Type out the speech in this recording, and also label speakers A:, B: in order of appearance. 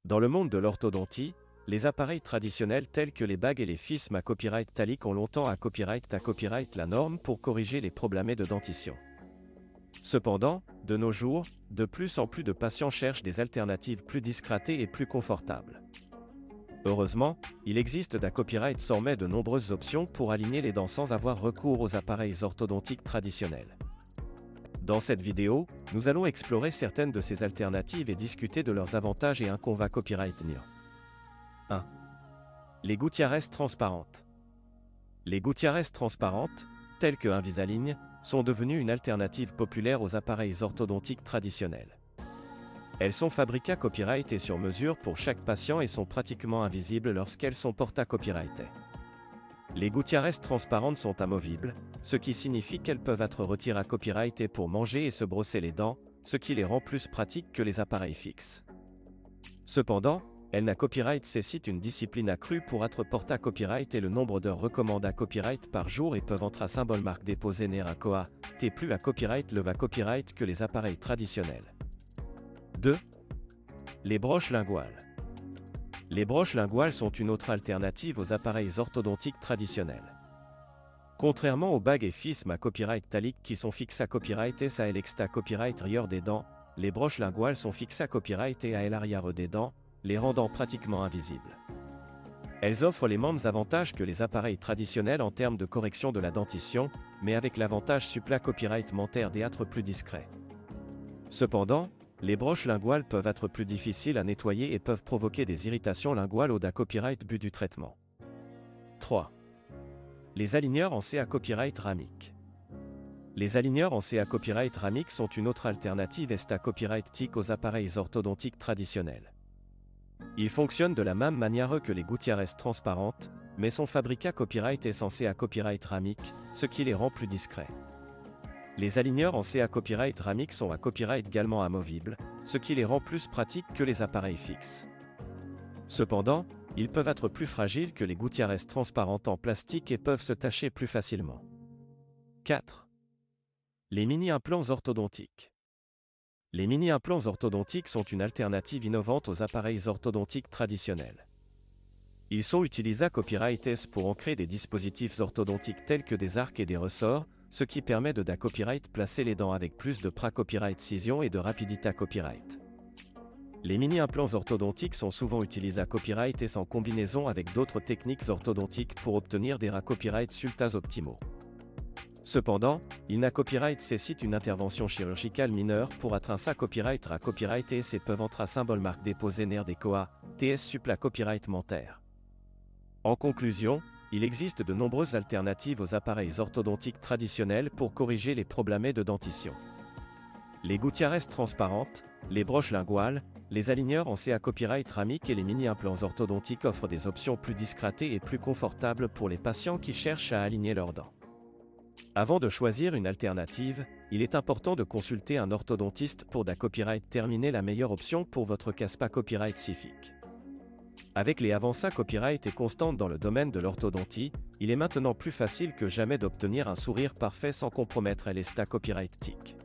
A: Dans le monde de l'orthodontie, les appareils traditionnels tels que les bagues et les FISM à copyright talique ont longtemps à copyright la norme pour corriger les problèmes de dentition. Cependant, de nos jours, de plus en plus de patients cherchent des alternatives plus discrètes et plus confortables. Heureusement, il existe d'un copyright mais de nombreuses options pour aligner les dents sans avoir recours aux appareils orthodontiques traditionnels. Dans cette vidéo, nous allons explorer certaines de ces alternatives et discuter de leurs avantages et inconvénients copyright NIR. 1. Les gouttières transparentes. Les gouttières transparentes, telles que Invisalign, sont devenues une alternative populaire aux appareils orthodontiques traditionnels. Elles sont fabriquées à copyright et sur mesure pour chaque patient et sont pratiquement invisibles lorsqu'elles sont portées à copyright. Les gouttières transparentes sont amovibles, ce qui signifie qu'elles peuvent être retirées à copyright pour manger et se brosser les dents, ce qui les rend plus pratiques que les appareils fixes. Cependant, elles n'a copyright nécessite une discipline accrue pour être portées à copyright et le nombre d'heures recommandées à copyright par jour et peuvent être à symbole marque déposé ner à coa, t plus à copyright le va copyright que les appareils traditionnels. 2. Les broches linguales. Les broches linguales sont une autre alternative aux appareils orthodontiques traditionnels. Contrairement aux bagues et FISM à copyright talique qui sont fixées à copyright et à l'exta copyright rieur des dents, les broches linguales sont fixées à copyright et à l'arrière des dents, les rendant pratiquement invisibles. Elles offrent les mêmes avantages que les appareils traditionnels en termes de correction de la dentition, mais avec l'avantage supplémentaire copyright mentaire d'être plus discret. Cependant, les broches linguales peuvent être plus difficiles à nettoyer et peuvent provoquer des irritations linguales au da copyright but du traitement. 3. Les aligneurs en CA copyright ramique. Les aligneurs en CA copyright ramique sont une autre alternative à copyright tic aux appareils orthodontiques traditionnels. Ils fonctionnent de la même manière que les gouttières transparentes, mais sont fabriqués à copyright et censés à copyright ramique, ce qui les rend plus discrets. Les aligneurs en CA copyright ramique sont à copyright également amovibles, ce qui les rend plus pratiques que les appareils fixes. Cependant, ils peuvent être plus fragiles que les gouttières transparentes en plastique et peuvent se tacher plus facilement. 4. Les mini-implants orthodontiques. Les mini-implants orthodontiques sont une alternative innovante aux appareils orthodontiques traditionnels. Ils sont utilisés à copyright S pour ancrer des dispositifs orthodontiques tels que des arcs et des ressorts, ce qui permet de copyright placer les dents avec plus de copyright cision et de rapidité à copyright. Les mini-implants orthodontiques sont souvent utilisés à copyright et en combinaison avec d'autres techniques orthodontiques pour obtenir des copyright sultas optimaux. Cependant, il n'a copyright nécessite une intervention chirurgicale mineure pour atteindre sa copyright à copyright et peuvent entrer à symbole marque déposé ner des coa, ts suppla copyright mentaire. En conclusion, il existe de nombreuses alternatives aux appareils orthodontiques traditionnels pour corriger les problèmes de dentition. Les gouttières transparentes, les broches linguales, les aligneurs en CA copyright ramique et les mini-implants orthodontiques offrent des options plus discrètes et plus confortables pour les patients qui cherchent à aligner leurs dents. Avant de choisir une alternative, il est important de consulter un orthodontiste pour copyright terminer la meilleure option pour votre CASPA copyright spécifique. Avec les avancées copyright et constantes dans le domaine de l'orthodontie, il est maintenant plus facile que jamais d'obtenir un sourire parfait sans compromettre l'esta copyright TIC.